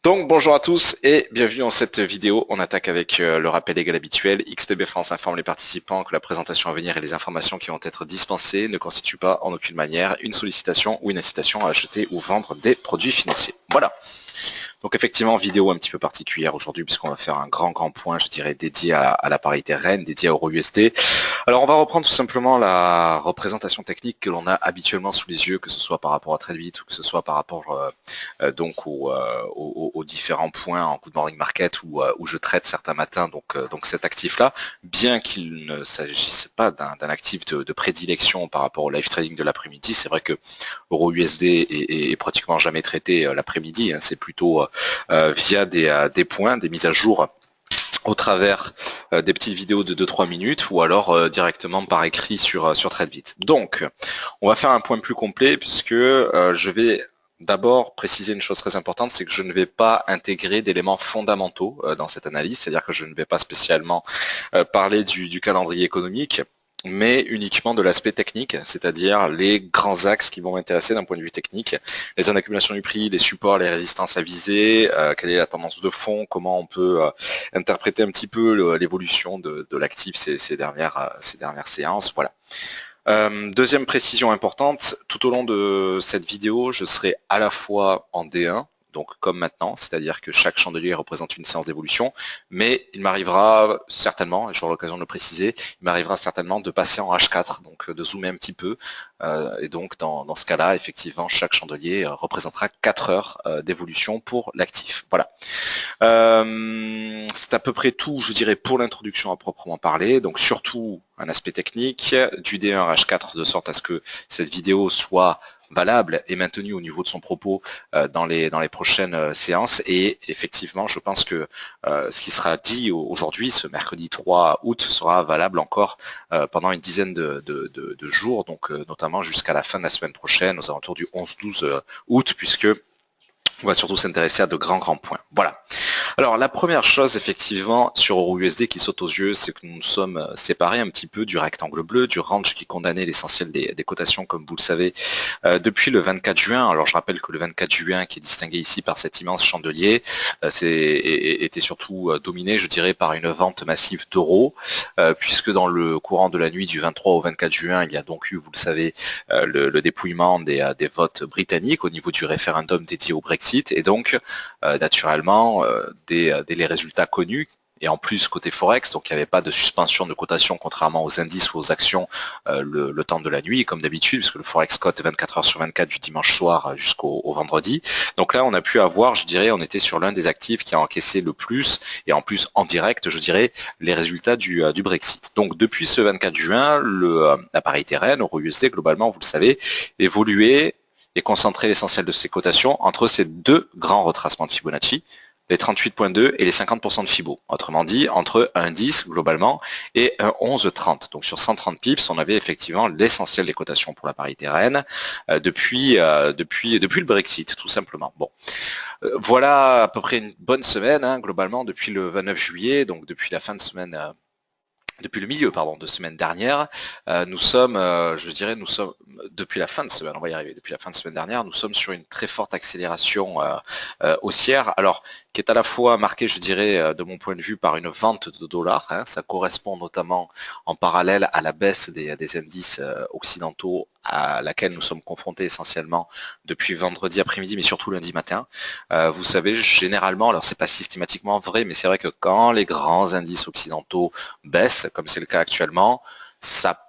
Donc bonjour à tous et bienvenue dans cette vidéo. On attaque avec le rappel légal habituel. XTB France informe les participants que la présentation à venir et les informations qui vont être dispensées ne constituent pas en aucune manière une sollicitation ou une incitation à acheter ou vendre des produits financiers. Voilà. Donc effectivement, vidéo un petit peu particulière aujourd'hui puisqu'on va faire un grand point, je dirais, dédié à la parité REN, dédié à EURUSD. Alors on va reprendre tout simplement la représentation technique que l'on a habituellement sous les yeux, que ce soit par rapport à TradeBit ou que ce soit par rapport donc aux différents points en Good Morning Market où je traite certains matins donc cet actif-là, bien qu'il ne s'agisse pas d'un actif de prédilection par rapport au live trading de l'après-midi. C'est vrai que EURUSD est pratiquement jamais traité l'après-midi, hein, c'est plutôt via des points, des mises à jour au travers des petites vidéos de 2-3 minutes ou alors directement par écrit sur TradeBit. Donc, on va faire un point plus complet puisque je vais d'abord préciser une chose très importante, c'est que je ne vais pas intégrer d'éléments fondamentaux dans cette analyse, c'est-à-dire que je ne vais pas spécialement parler du calendrier économique, mais uniquement de l'aspect technique, c'est-à-dire les grands axes qui vont m'intéresser d'un point de vue technique, les zones d'accumulation du prix, les supports, les résistances à viser, quelle est la tendance de fond, comment on peut interpréter un petit peu l'évolution de l'actif ces dernières séances, voilà. Deuxième précision importante, tout au long de cette vidéo, je serai à la fois en D1, donc comme maintenant, c'est-à-dire que chaque chandelier représente une séance d'évolution, mais il m'arrivera certainement, et j'aurai l'occasion de le préciser, il m'arrivera certainement de passer en H4, donc de zoomer un petit peu, et donc dans ce cas-là, effectivement, chaque chandelier représentera 4 heures d'évolution pour l'actif. Voilà. C'est à peu près tout, je dirais, pour l'introduction à proprement parler, donc surtout un aspect technique, du D1 à H4, de sorte à ce que cette vidéo soit valable et maintenue au niveau de son propos dans les prochaines séances. Et effectivement, je pense que ce qui sera dit aujourd'hui, ce mercredi 3 août, sera valable encore pendant une dizaine de jours, donc notamment jusqu'à la fin de la semaine prochaine, aux alentours du 11-12 août, puisque on va surtout s'intéresser à de grands points. Voilà. Alors la première chose effectivement sur EURUSD qui saute aux yeux, c'est que nous nous sommes séparés un petit peu du rectangle bleu, du range qui condamnait l'essentiel des cotations, comme vous le savez, depuis le 24 juin. Alors je rappelle que le 24 juin, qui est distingué ici par cet immense chandelier, était surtout dominé, je dirais, par une vente massive d'euros, puisque dans le courant de la nuit du 23 au 24 juin, il y a donc eu, vous le savez, le dépouillement des votes britanniques au niveau du référendum dédié au Brexit, et donc naturellement dès les résultats connus, et en plus côté Forex, donc il n'y avait pas de suspension de cotation contrairement aux indices ou aux actions le temps de la nuit, comme d'habitude, puisque le Forex cote 24 heures sur 24 du dimanche soir jusqu'au vendredi. Donc là, on a pu avoir, je dirais, on était sur l'un des actifs qui a encaissé le plus, et en plus en direct, je dirais, les résultats du Brexit. Donc depuis ce 24 juin, la parité REN, EURUSD, globalement, vous le savez, évoluait et concentrer l'essentiel de ses cotations entre ces deux grands retracements de Fibonacci, les 38.2 et les 50% de Fibo. Autrement dit, entre un 10 globalement et un 11,30. Donc sur 130 pips, on avait effectivement l'essentiel des cotations pour la parité REN depuis le Brexit, tout simplement. Bon, voilà à peu près une bonne semaine, hein, globalement, depuis le 29 juillet, donc depuis la fin de semaine depuis le milieu de semaine dernière, nous sommes, je dirais, depuis la fin de semaine, on va y arriver, depuis la fin de semaine dernière, nous sommes sur une très forte accélération haussière, alors qui est à la fois marquée, je dirais, de mon point de vue, par une vente de dollars, hein, ça correspond notamment en parallèle à la baisse des indices occidentaux à laquelle nous sommes confrontés essentiellement depuis vendredi après-midi, mais surtout lundi matin. Vous savez, généralement, alors c'est pas systématiquement vrai, mais c'est vrai que quand les grands indices occidentaux baissent, comme c'est le cas actuellement, ça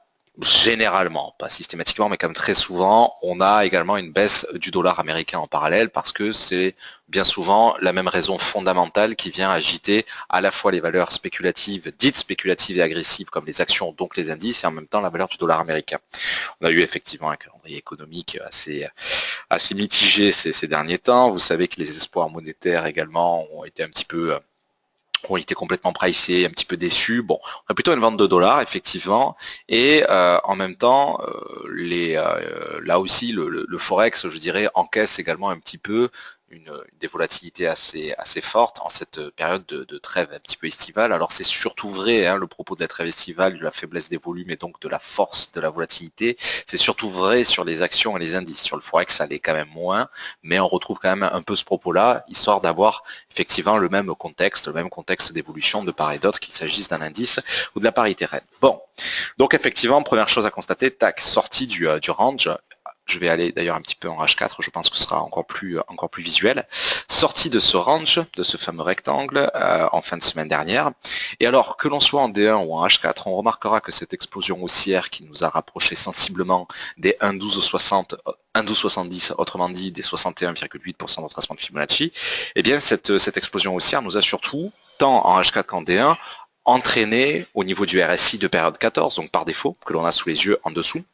généralement, pas systématiquement, mais comme très souvent, on a également une baisse du dollar américain en parallèle parce que c'est bien souvent la même raison fondamentale qui vient agiter à la fois les valeurs spéculatives, dites spéculatives et agressives comme les actions, donc les indices, et en même temps la valeur du dollar américain. On a eu effectivement un calendrier économique assez mitigé ces derniers temps. Vous savez que les espoirs monétaires également ont été complètement pricés, un petit peu déçus. Bon, on a plutôt une vente de dollars, effectivement, et en même temps, là aussi, le Forex, je dirais, encaisse également un petit peu des volatilités assez fortes en cette période de trêve un petit peu estivale. Alors c'est surtout vrai, hein, le propos de la trêve estivale, de la faiblesse des volumes et donc de la force de la volatilité, c'est surtout vrai sur les actions et les indices. Sur le Forex, ça l'est quand même moins, mais on retrouve quand même un peu ce propos-là, histoire d'avoir effectivement le même contexte d'évolution de part et d'autre, qu'il s'agisse d'un indice ou de la parité reine. Bon, donc effectivement, première chose à constater, tac, sortie du range. Je vais aller d'ailleurs un petit peu en H4, je pense que ce sera encore plus visuel. Sortie de ce range, de ce fameux rectangle, en fin de semaine dernière. Et alors, que l'on soit en D1 ou en H4, on remarquera que cette explosion haussière qui nous a rapproché sensiblement des 1,1260, 1,1270, autrement dit des 61,8% de retracement de Fibonacci, eh bien cette explosion haussière nous a surtout, tant en H4 qu'en D1, entraîné au niveau du RSI de période 14, donc par défaut, que l'on a sous les yeux en dessous.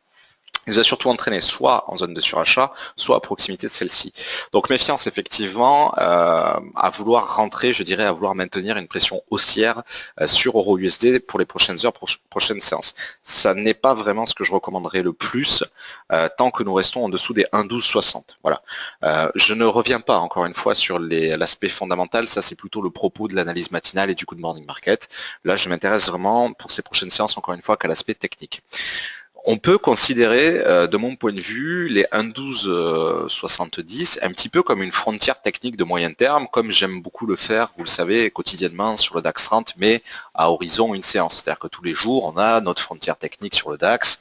Il nous a surtout entraîné soit en zone de surachat, soit à proximité de celle-ci. Donc méfiance effectivement à vouloir rentrer, je dirais, à vouloir maintenir une pression haussière sur EURUSD pour les prochaines heures, prochaines séances. Ça n'est pas vraiment ce que je recommanderais le plus tant que nous restons en dessous des 1,1260. Voilà. Je ne reviens pas encore une fois sur l'aspect fondamental, ça c'est plutôt le propos de l'analyse matinale et du Good Morning Market. Là je m'intéresse vraiment pour ces prochaines séances encore une fois qu'à l'aspect technique. On peut considérer, de mon point de vue, les 1,1270 un petit peu comme une frontière technique de moyen terme, comme j'aime beaucoup le faire, vous le savez, quotidiennement sur le DAX 30, mais à horizon une séance. C'est-à-dire que tous les jours, on a notre frontière technique sur le DAX,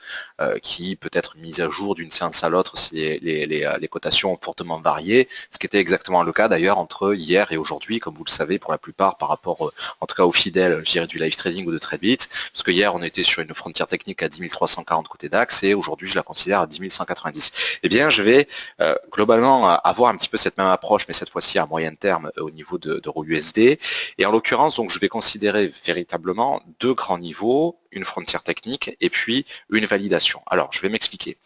qui peut être mise à jour d'une séance à l'autre si les cotations ont fortement varié, ce qui était exactement le cas d'ailleurs entre hier et aujourd'hui, comme vous le savez, pour la plupart par rapport, en tout cas aux fidèles, je dirais, du live trading ou de Tradebit, parce que hier on était sur une frontière technique à 10 340 côté DAX et aujourd'hui je la considère à 10 190. Eh bien je vais globalement avoir un petit peu cette même approche, mais cette fois-ci à moyen terme au niveau de EURUSD, et en l'occurrence donc je vais considérer véritablement deux grands niveaux, une frontière technique et puis une validation. Alors je vais m'expliquer.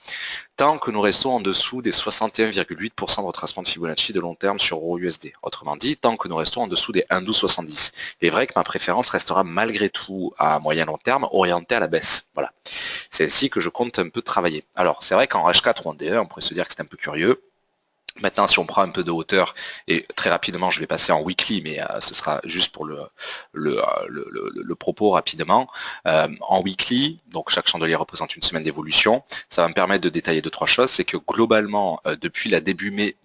Tant que nous restons en dessous des 61,8% de retracement de Fibonacci de long terme sur EURUSD, autrement dit, tant que nous restons en dessous des 1,1270. Il est vrai que ma préférence restera malgré tout à moyen long terme orientée à la baisse. Voilà. C'est ainsi que je compte un peu travailler. Alors c'est vrai qu'en H4 ou en D1, on pourrait se dire que c'est un peu curieux. Maintenant, si on prend un peu de hauteur, et très rapidement, je vais passer en weekly, mais ce sera juste pour le propos rapidement. En weekly, donc chaque chandelier représente une semaine d'évolution. Ça va me permettre de détailler deux, trois choses. C'est que globalement, depuis la début mai,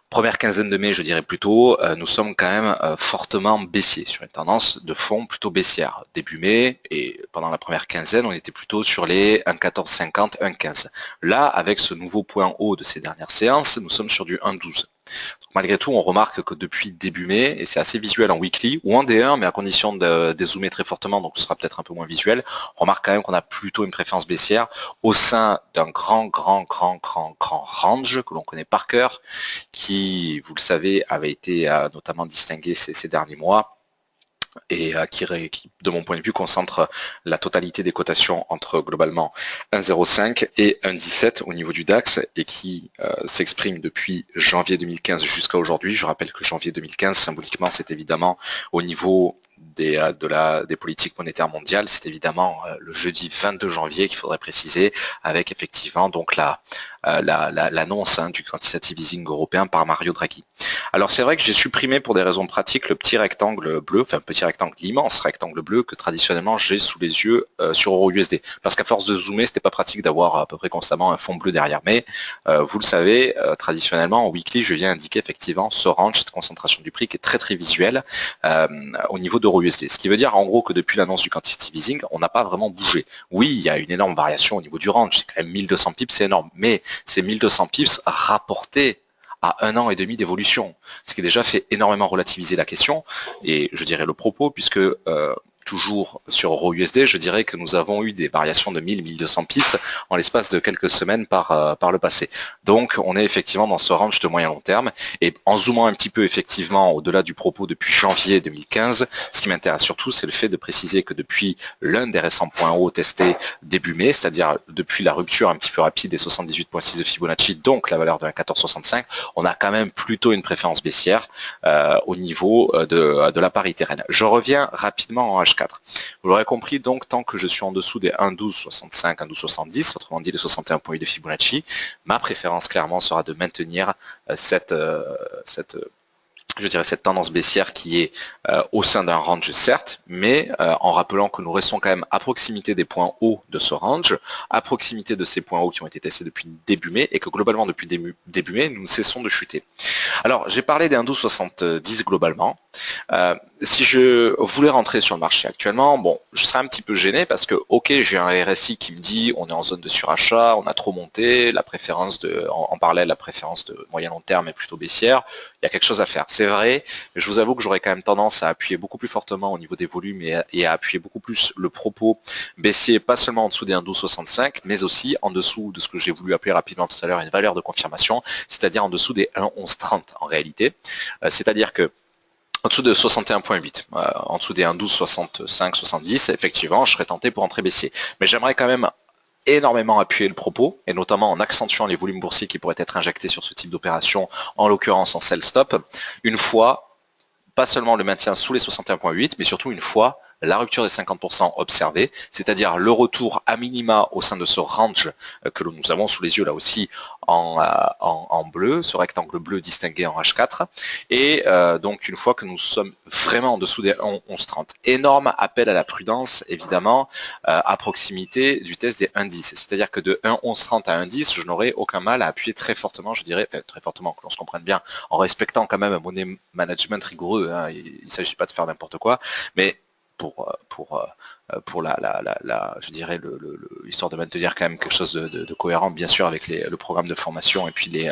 première quinzaine de mai, je dirais plutôt, nous sommes quand même fortement baissiers, sur une tendance de fond plutôt baissière. Début mai, et pendant la première quinzaine, on était plutôt sur les 1,1450, 1,15. Là, avec ce nouveau point haut de ces dernières séances, nous sommes sur du 1,12. Donc, malgré tout, on remarque que depuis début mai, et c'est assez visuel en weekly ou en D1, mais à condition de dézoomer très fortement, donc ce sera peut-être un peu moins visuel, on remarque quand même qu'on a plutôt une préférence baissière au sein d'un grand range que l'on connaît par cœur, qui, vous le savez, avait été notamment distingué ces derniers mois, et qui, de mon point de vue, concentre la totalité des cotations entre globalement 1,05 et 1,17 au niveau du DAX, et qui s'exprime depuis janvier 2015 jusqu'à aujourd'hui. Je rappelle que janvier 2015, symboliquement, c'est évidemment au niveau des politiques monétaires mondiales, c'est évidemment le jeudi 22 janvier qu'il faudrait préciser, avec effectivement donc l'annonce du quantitative easing européen par Mario Draghi. Alors c'est vrai que j'ai supprimé pour des raisons pratiques le petit rectangle bleu, enfin petit rectangle, l'immense rectangle bleu que traditionnellement j'ai sous les yeux sur EURUSD, parce qu'à force de zoomer, c'était pas pratique d'avoir à peu près constamment un fond bleu derrière, mais vous le savez, traditionnellement en weekly, je viens indiquer effectivement ce range, cette concentration du prix qui est très très visuelle au niveau d'EURUSD. Ce qui veut dire en gros que depuis l'annonce du quantitative easing, on n'a pas vraiment bougé. Oui, il y a une énorme variation au niveau du range, c'est quand même 1200 pips, c'est énorme, mais ces 1200 pips rapportés à 1 an et demi d'évolution, ce qui déjà fait énormément relativiser la question, et je dirais le propos, puisque toujours sur EURUSD, je dirais que nous avons eu des variations de 1000-1200 pips en l'espace de quelques semaines par le passé. Donc on est effectivement dans ce range de moyen long terme, et en zoomant un petit peu effectivement au-delà du propos depuis janvier 2015, ce qui m'intéresse surtout, c'est le fait de préciser que depuis l'un des récents points hauts testés début mai, c'est-à-dire depuis la rupture un petit peu rapide des 78.6 de Fibonacci, donc la valeur de 1,1465, on a quand même plutôt une préférence baissière au niveau de la parité reine. Je reviens rapidement en H4 H4. Vous l'aurez compris, donc tant que je suis en dessous des 1,1265, 1,1270, autrement dit les 61,8 de Fibonacci, ma préférence clairement sera de maintenir cette tendance baissière qui est au sein d'un range certes, mais en rappelant que nous restons quand même à proximité des points hauts de ce range, à proximité de ces points hauts qui ont été testés depuis début mai, et que globalement depuis début mai, nous ne cessons de chuter. Alors j'ai parlé des 1,1270 globalement. Si je voulais rentrer sur le marché actuellement, bon, je serais un petit peu gêné parce que, ok, j'ai un RSI qui me dit on est en zone de surachat, on a trop monté, la préférence en parallèle, la préférence de moyen long terme est plutôt baissière, il y a quelque chose à faire. C'est vrai, mais je vous avoue que j'aurais quand même tendance à appuyer beaucoup plus fortement au niveau des volumes et à appuyer beaucoup plus le propos baissier, pas seulement en dessous des 1,1265, mais aussi en dessous de ce que j'ai voulu appeler rapidement tout à l'heure une valeur de confirmation, c'est-à-dire en dessous des 1,1130 en réalité. C'est-à-dire que en dessous de 61,8, en dessous des 1,1265, 70, effectivement, je serais tenté pour entrer baissier. Mais j'aimerais quand même énormément appuyer le propos, et notamment en accentuant les volumes boursiers qui pourraient être injectés sur ce type d'opération, en l'occurrence en sell stop, une fois, pas seulement le maintien sous les 61,8, mais surtout une fois la rupture des 50% observée, c'est-à-dire le retour à minima au sein de ce range que nous avons sous les yeux là aussi en bleu, ce rectangle bleu distingué en H4, et donc une fois que nous sommes vraiment en dessous des 11,30. Énorme appel à la prudence, évidemment, à proximité du test des 1,10. C'est-à-dire que de 1,1130 à 1,10, je n'aurai aucun mal à appuyer très fortement, je dirais, enfin, très fortement, que l'on se comprenne bien, en respectant quand même un money management rigoureux, hein, il ne s'agit pas de faire n'importe quoi, mais pour je dirais histoire de maintenir quand même quelque chose de cohérent, bien sûr, avec le programme de formation et puis les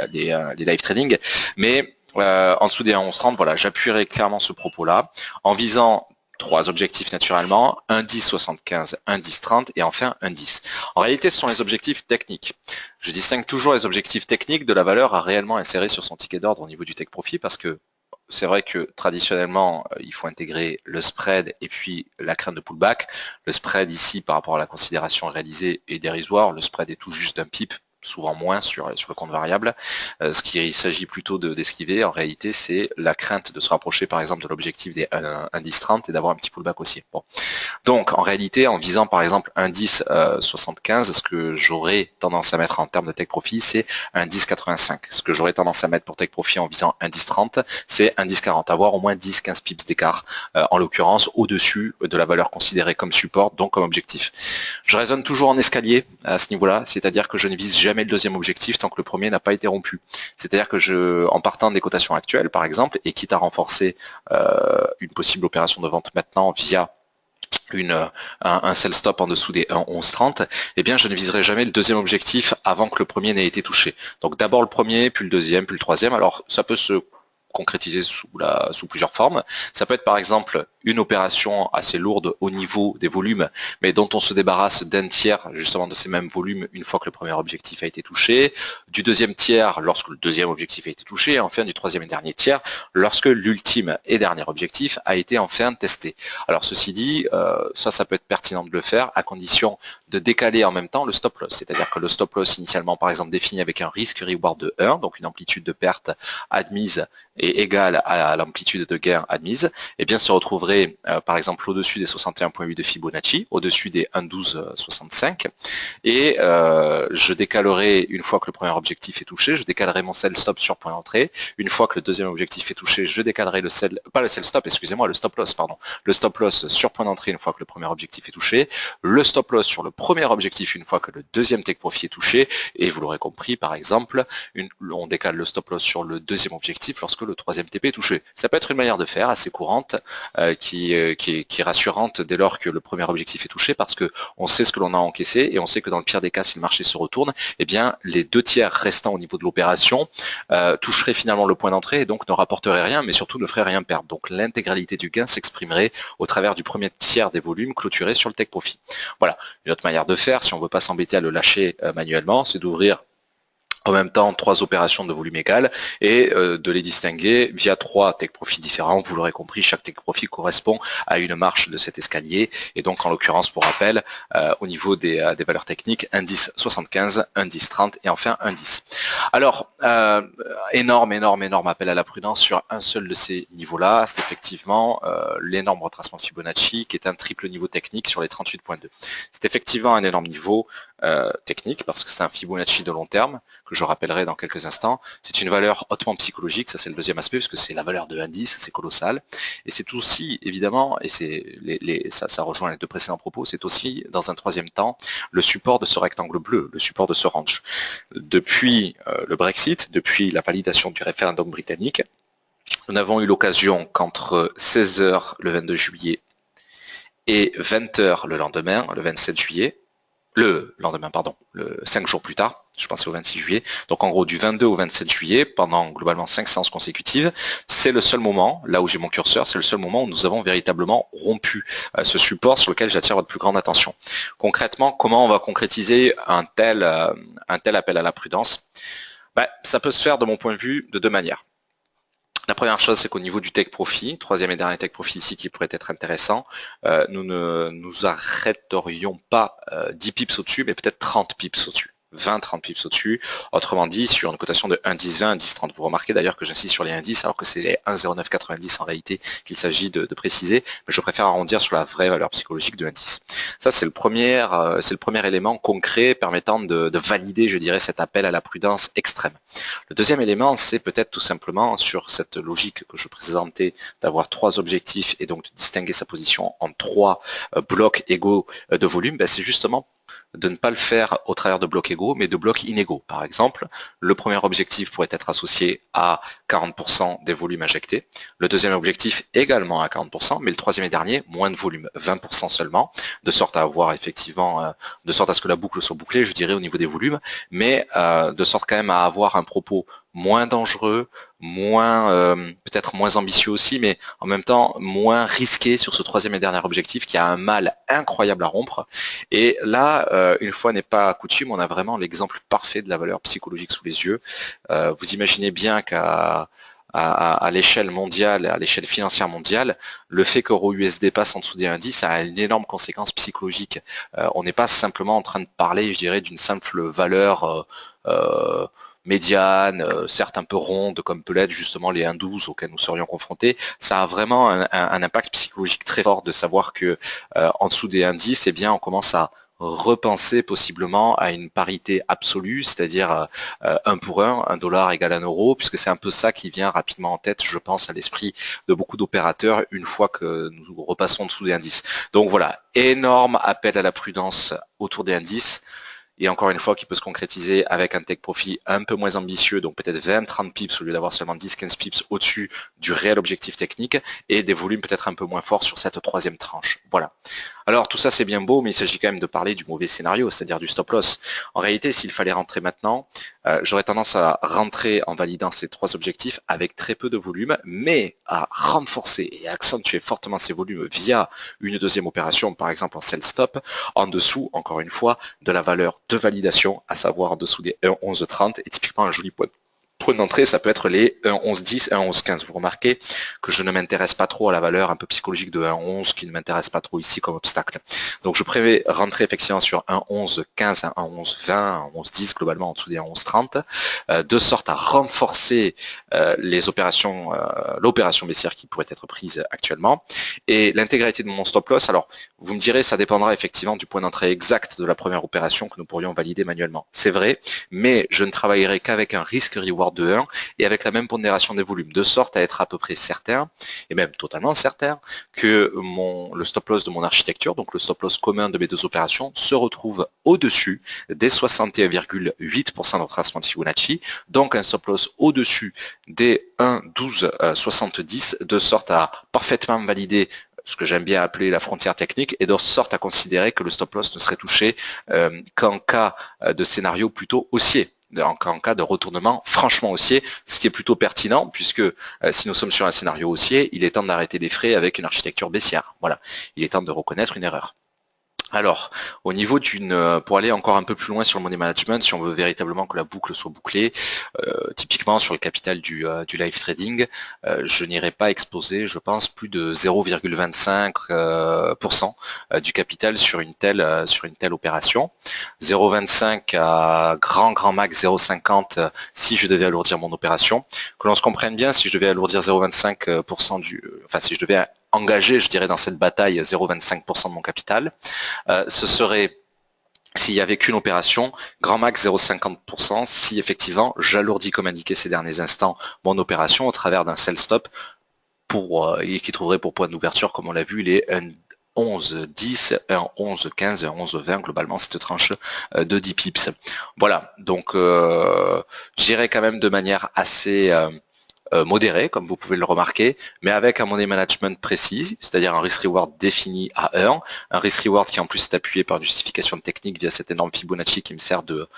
live trading, mais en dessous des 1,1130, voilà, j'appuierai clairement ce propos-là, en visant trois objectifs naturellement, 1,1075, 1,1030 et enfin 1,10. En réalité, ce sont les objectifs techniques. Je distingue toujours les objectifs techniques de la valeur à réellement insérer sur son ticket d'ordre au niveau du take profit, parce que c'est vrai que traditionnellement, il faut intégrer le spread et puis la crainte de pullback. Le spread ici, par rapport à la considération réalisée, est dérisoire. Le spread est tout juste d'un pip, souvent moins sur le compte variable. Ce qu'il s'agit plutôt d'esquiver, en réalité, c'est la crainte de se rapprocher, par exemple, de l'objectif des 1,1030 et d'avoir un petit pullback aussi. Bon. Donc, en réalité, en visant, par exemple, 1,1075, ce que j'aurais tendance à mettre en termes de take profit, c'est 1,1085. Ce que j'aurais tendance à mettre pour take profit en visant 1,1030, c'est 1,1040, avoir au moins 10-15 pips d'écart, en l'occurrence, au-dessus de la valeur considérée comme support, donc comme objectif. Je raisonne toujours en escalier à ce niveau-là, c'est-à-dire que je ne vise jamais le deuxième objectif tant que le premier n'a pas été rompu. C'est-à-dire que en partant des cotations actuelles, par exemple, et quitte à renforcer une possible opération de vente maintenant via un sell stop en dessous des 1,1130, eh bien je ne viserai jamais le deuxième objectif avant que le premier n'ait été touché. Donc d'abord le premier, puis le deuxième, puis le troisième. Alors ça peut se concrétiser sous plusieurs formes. Ça peut être par exemple une opération assez lourde au niveau des volumes, mais dont on se débarrasse d'un tiers justement de ces mêmes volumes une fois que le premier objectif a été touché, du deuxième tiers lorsque le deuxième objectif a été touché, et enfin du troisième et dernier tiers lorsque l'ultime et dernier objectif a été enfin testé. Alors ceci dit, ça peut être pertinent de le faire à condition de décaler en même temps le stop loss, c'est-à-dire que le stop loss initialement par exemple défini avec un risque reward de 1, donc une amplitude de perte admise et égale à l'amplitude de gain admise, eh bien se retrouverait par exemple au-dessus des 61,8 de Fibonacci, au-dessus des 1,1265, et je décalerai, une fois que le premier objectif est touché, je décalerai mon sell stop sur point d'entrée. Une fois que le deuxième objectif est touché, je décalerai le sell stop, excusez-moi, le stop loss, pardon, le stop loss sur point d'entrée une fois que le premier objectif est touché, le stop loss sur le premier objectif une fois que le deuxième take profit est touché, et vous l'aurez compris, par exemple, on décale le stop loss sur le deuxième objectif lorsque le troisième TP est touché. Ça peut être une manière de faire assez courante, qui est rassurante dès lors que le premier objectif est touché, parce que on sait ce que l'on a encaissé, et on sait que dans le pire des cas, si le marché se retourne, eh bien les deux tiers restants au niveau de l'opération toucheraient finalement le point d'entrée et donc ne rapporteraient rien, mais surtout ne feraient rien perdre. Donc l'intégralité du gain s'exprimerait au travers du premier tiers des volumes clôturés sur le take profit. Voilà, une autre manière de faire, si on ne veut pas s'embêter à le lâcher manuellement, c'est d'ouvrir en même temps 3 opérations de volume égal et de les distinguer via 3 take profits différents. Vous l'aurez compris, chaque take profit correspond à une marche de cet escalier et donc en l'occurrence pour rappel au niveau des valeurs techniques, indice 75, indice 30 et enfin indice. Alors énorme appel à la prudence sur un seul de ces niveaux-là, c'est effectivement l'énorme retracement de Fibonacci qui est un triple niveau technique sur les 38.2. C'est effectivement un énorme niveau technique parce que c'est un Fibonacci de long terme que je rappellerai dans quelques instants. C'est une valeur hautement psychologique, ça c'est le deuxième aspect parce que c'est la valeur de indice, c'est colossal et c'est aussi évidemment, et ça rejoint les deux précédents propos, c'est aussi dans un troisième temps le support de ce rectangle bleu, le support de ce range. Depuis le Brexit, depuis la validation du référendum britannique, nous n'avons eu l'occasion qu'entre 16 h le 22 juillet et 20 h le lendemain, le 27 juillet, le 5 jours plus tard, je pensais au 26 juillet, donc en gros du 22 au 27 juillet, pendant globalement 5 séances consécutives, c'est le seul moment, là où j'ai mon curseur, c'est le seul moment où nous avons véritablement rompu ce support sur lequel j'attire votre plus grande attention. Concrètement, comment on va concrétiser un tel appel à la prudence? Ça peut se faire de mon point de vue de deux manières. La première chose, c'est qu'au niveau du take profit, troisième et dernier take profit ici qui pourrait être intéressant, nous ne nous arrêterions pas 10 pips au-dessus, mais peut-être 30 pips au-dessus. 20-30 pips au-dessus, autrement dit sur une cotation de 1,10-20, 1,10-30. Vous remarquez d'ailleurs que j'insiste sur les indices alors que c'est les 1,0990 en réalité qu'il s'agit de préciser, mais je préfère arrondir sur la vraie valeur psychologique de l'indice. Ça c'est le premier élément concret permettant de valider, je dirais, cet appel à la prudence extrême. Le deuxième élément, c'est peut-être tout simplement sur cette logique que je présentais d'avoir 3 objectifs et donc de distinguer sa position en 3 blocs égaux de volume, c'est justement de ne pas le faire au travers de blocs égaux, mais de blocs inégaux. Par exemple, le premier objectif pourrait être associé à 40% des volumes injectés, le deuxième objectif également à 40%, mais le troisième et dernier, moins de volume, 20% seulement, de sorte à avoir effectivement, de sorte à ce que la boucle soit bouclée, je dirais, au niveau des volumes, mais de sorte quand même à avoir un propos moins dangereux, peut-être moins ambitieux aussi, mais en même temps moins risqué sur ce troisième et dernier objectif qui a un mal incroyable à rompre. Et là, une fois n'est pas coutume, on a vraiment l'exemple parfait de la valeur psychologique sous les yeux. Vous imaginez bien qu'à l'échelle mondiale, à l'échelle financière mondiale, le fait qu'euro USD passe en dessous des indices a une énorme conséquence psychologique. On n'est pas simplement en train de parler, je dirais, d'une simple valeur médiane, certes un peu ronde, comme peut l'être justement les 1,12 auxquels nous serions confrontés. Ça a vraiment un impact psychologique très fort de savoir que en dessous des indices, eh bien, on commence à repenser possiblement à une parité absolue, c'est-à-dire 1 pour 1 dollar égale 1 euro, puisque c'est un peu ça qui vient rapidement en tête, je pense, à l'esprit de beaucoup d'opérateurs une fois que nous repassons en dessous des indices. Donc voilà, énorme appel à la prudence autour des indices. Et encore une fois, qui peut se concrétiser avec un take profit un peu moins ambitieux, donc peut-être 20-30 pips au lieu d'avoir seulement 10-15 pips au-dessus du réel objectif technique, et des volumes peut-être un peu moins forts sur cette troisième tranche. Voilà. Alors tout ça c'est bien beau, mais il s'agit quand même de parler du mauvais scénario, c'est-à-dire du stop loss. En réalité, s'il fallait rentrer maintenant, j'aurais tendance à rentrer en validant ces 3 objectifs avec très peu de volume, mais à renforcer et accentuer fortement ces volumes via une deuxième opération, par exemple en sell stop, en dessous, encore une fois, de la valeur de validation, à savoir en dessous des 1,1130, et typiquement un joli point d'entrée, ça peut être les 1,1110, 1,1115. Vous remarquez que je ne m'intéresse pas trop à la valeur un peu psychologique de 1,11 qui ne m'intéresse pas trop ici comme obstacle. Donc je préfère rentrer effectivement sur 1,1115, 1,1120, 1,1110 globalement en dessous des 1,1130, de sorte à renforcer l'opération baissière qui pourrait être prise actuellement. Et l'intégralité de mon stop loss, alors vous me direz, ça dépendra effectivement du point d'entrée exact de la première opération que nous pourrions valider manuellement. C'est vrai, mais je ne travaillerai qu'avec un risque-reward de 1 et avec la même pondération des volumes, de sorte à être à peu près certain, et même totalement certain, que le stop loss de mon architecture, donc le stop loss commun de mes 2 opérations, se retrouve au-dessus des 61,8% de retracement de Fibonacci, donc un stop loss au-dessus des 1,1270, de sorte à parfaitement valider ce que j'aime bien appeler la frontière technique, et de sorte à considérer que le stop loss ne serait touché qu'en cas de scénario plutôt haussier, en cas de retournement franchement haussier, ce qui est plutôt pertinent, puisque si nous sommes sur un scénario haussier, il est temps d'arrêter les frais avec une architecture baissière. Voilà, il est temps de reconnaître une erreur. Alors, au niveau pour aller encore un peu plus loin sur le money management, si on veut véritablement que la boucle soit bouclée, typiquement sur le capital du live trading, je n'irai pas exposer, je pense, plus de 0,25% du capital sur une telle opération. 0,25 à grand max 0,50 si je devais alourdir mon opération. Que l'on se comprenne bien, si je devais alourdir 0,25% si je devais engager, je dirais, dans cette bataille 0,25% de mon capital, ce serait, s'il n'y avait qu'une opération, grand max 0,50% si effectivement j'alourdis comme indiqué ces derniers instants mon opération au travers d'un sell stop et qui trouverait pour point d'ouverture, comme on l'a vu, les 11,10, 1,11,15, 1,11,20, globalement cette tranche de 10 pips. Voilà, donc j'irai quand même de manière assez modéré, comme vous pouvez le remarquer, mais avec un money management précis, c'est-à-dire un risk-reward défini à 1, un risk-reward qui en plus est appuyé par une justification technique via cette énorme Fibonacci qui me sert de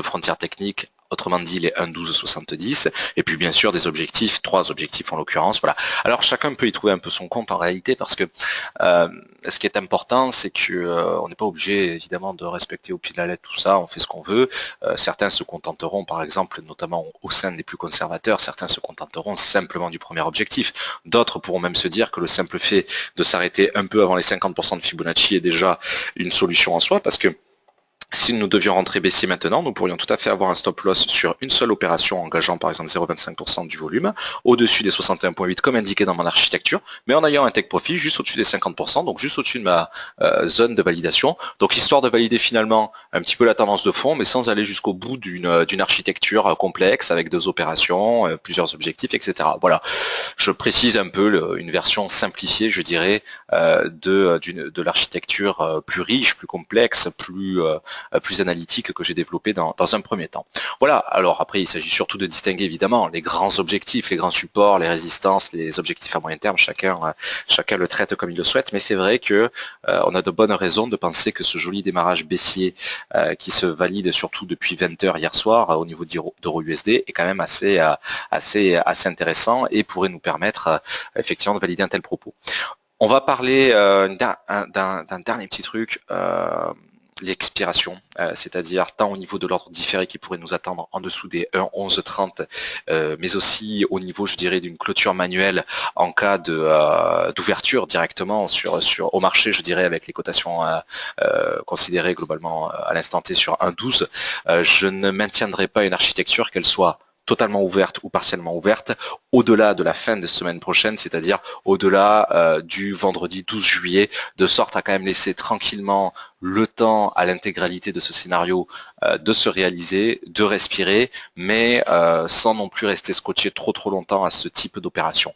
frontière technique, autrement dit les 1,1270, et puis bien sûr des objectifs, 3 objectifs en l'occurrence, voilà. Alors chacun peut y trouver un peu son compte en réalité, parce que ce qui est important, c'est que on n'est pas obligé évidemment de respecter au pied de la lettre tout ça, on fait ce qu'on veut. Certains se contenteront, par exemple, notamment au sein des plus conservateurs, certains se contenteront simplement du premier objectif. D'autres pourront même se dire que le simple fait de s'arrêter un peu avant les 50% de Fibonacci est déjà une solution en soi, parce que si nous devions rentrer baissier maintenant, nous pourrions tout à fait avoir un stop loss sur une seule opération engageant par exemple 0,25% du volume, au-dessus des 61,8 comme indiqué dans mon architecture, mais en ayant un take profit juste au-dessus des 50%, donc juste au-dessus de ma zone de validation. Donc histoire de valider finalement un petit peu la tendance de fond, mais sans aller jusqu'au bout d'une architecture complexe avec 2 opérations, plusieurs objectifs, etc. Voilà, je précise un peu une version simplifiée, je dirais, de l'architecture plus riche, plus complexe, plus analytique que j'ai développé dans un premier temps. Voilà, alors après il s'agit surtout de distinguer évidemment les grands objectifs, les grands supports, les résistances, les objectifs à moyen terme, chacun le traite comme il le souhaite, mais c'est vrai que on a de bonnes raisons de penser que ce joli démarrage baissier qui se valide surtout depuis 20h hier soir au niveau d'Euro USD est quand même assez intéressant et pourrait nous permettre effectivement de valider un tel propos. On va parler d'un dernier petit truc, l'expiration, c'est-à-dire tant au niveau de l'ordre différé qui pourrait nous attendre en dessous des 1,1130, mais aussi au niveau, je dirais, d'une clôture manuelle en cas d'ouverture directement au marché, je dirais, avec les cotations considérées globalement à l'instant T sur 1,12. Je ne maintiendrai pas une architecture, qu'elle soit totalement ouverte ou partiellement ouverte, au-delà de la fin de semaine prochaine, c'est-à-dire au-delà du vendredi 12 juillet, de sorte à quand même laisser tranquillement le temps à l'intégralité de ce scénario de se réaliser, de respirer, mais sans non plus rester scotché trop longtemps à ce type d'opération.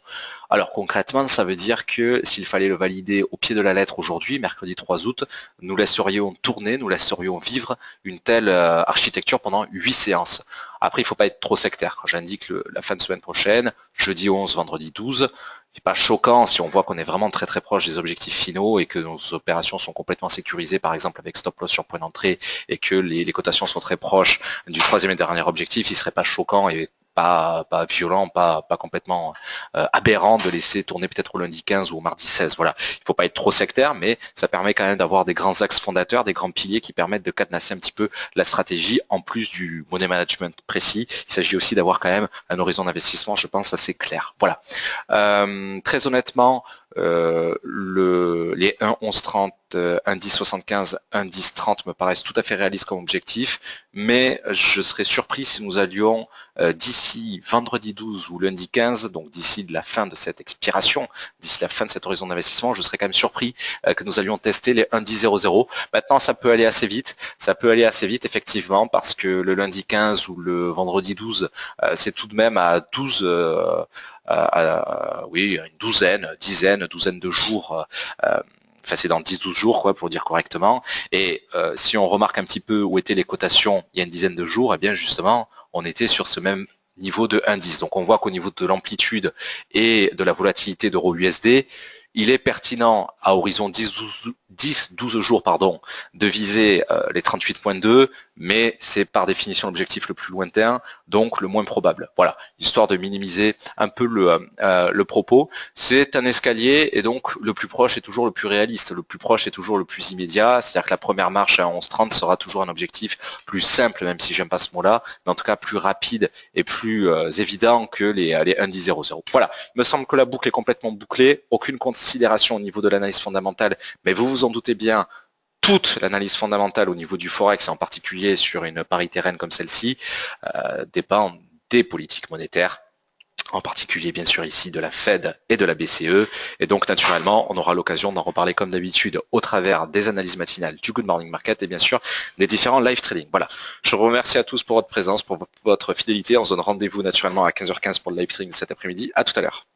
Alors concrètement, ça veut dire que s'il fallait le valider au pied de la lettre aujourd'hui, mercredi 3 août, nous laisserions tourner, nous laisserions vivre une telle architecture pendant 8 séances. Après, il ne faut pas être trop sectaire. Quand j'indique la fin de semaine prochaine, jeudi 11, vendredi 12, c'est pas choquant si on voit qu'on est vraiment très proche des objectifs finaux et que nos opérations sont complètement sécurisées, par exemple avec stop loss sur point d'entrée, et que les cotations sont très proches du troisième et dernier objectif. Il serait pas choquant et pas violent, pas complètement aberrant de laisser tourner peut-être au lundi 15 ou au mardi 16. Voilà, il ne faut pas être trop sectaire, mais ça permet quand même d'avoir des grands axes fondateurs, des grands piliers qui permettent de cadenasser un petit peu la stratégie, en plus du money management précis. Il s'agit aussi d'avoir quand même un horizon d'investissement, je pense, assez clair. Voilà. Très honnêtement, les 1,1130, 1,1075, 1,1030 me paraissent tout à fait réalistes comme objectif, mais je serais surpris si nous allions d'ici vendredi 12 ou lundi 15, donc d'ici la fin de cette expiration, d'ici la fin de cet horizon d'investissement, je serais quand même surpris que nous allions tester les 1,1000. Maintenant, ça peut aller assez vite, effectivement, parce que le lundi 15 ou le vendredi 12, c'est tout de même à 12, oui, une douzaine de jours, enfin c'est dans 10-12 jours quoi, pour dire correctement, et si on remarque un petit peu où étaient les cotations il y a une dizaine de jours, eh bien justement on était sur ce même niveau de 1,10. Donc on voit qu'au niveau de l'amplitude et de la volatilité d'euro USD, il est pertinent à horizon 10-12 12 jours pardon, de viser les 38.2, mais c'est par définition l'objectif le plus lointain, donc le moins probable. Voilà, histoire de minimiser un peu le propos. C'est un escalier et donc le plus proche est toujours le plus réaliste, le plus proche est toujours le plus immédiat, c'est-à-dire que la première marche à 11,30 sera toujours un objectif plus simple, même si j'aime pas ce mot-là, mais en tout cas plus rapide et plus évident que les 1,10,00. Voilà, il me semble que la boucle est complètement bouclée, aucune considération au niveau de l'analyse fondamentale, mais vous vous en doutez bien, toute l'analyse fondamentale au niveau du Forex, et en particulier sur une parité reine comme celle-ci, dépend des politiques monétaires, en particulier bien sûr ici de la Fed et de la BCE, et donc naturellement on aura l'occasion d'en reparler comme d'habitude au travers des analyses matinales du Good Morning Market et bien sûr des différents live trading. Voilà, je vous remercie à tous pour votre présence, pour votre fidélité, on se donne rendez-vous naturellement à 15h15 pour le live trading cet après-midi, à tout à l'heure.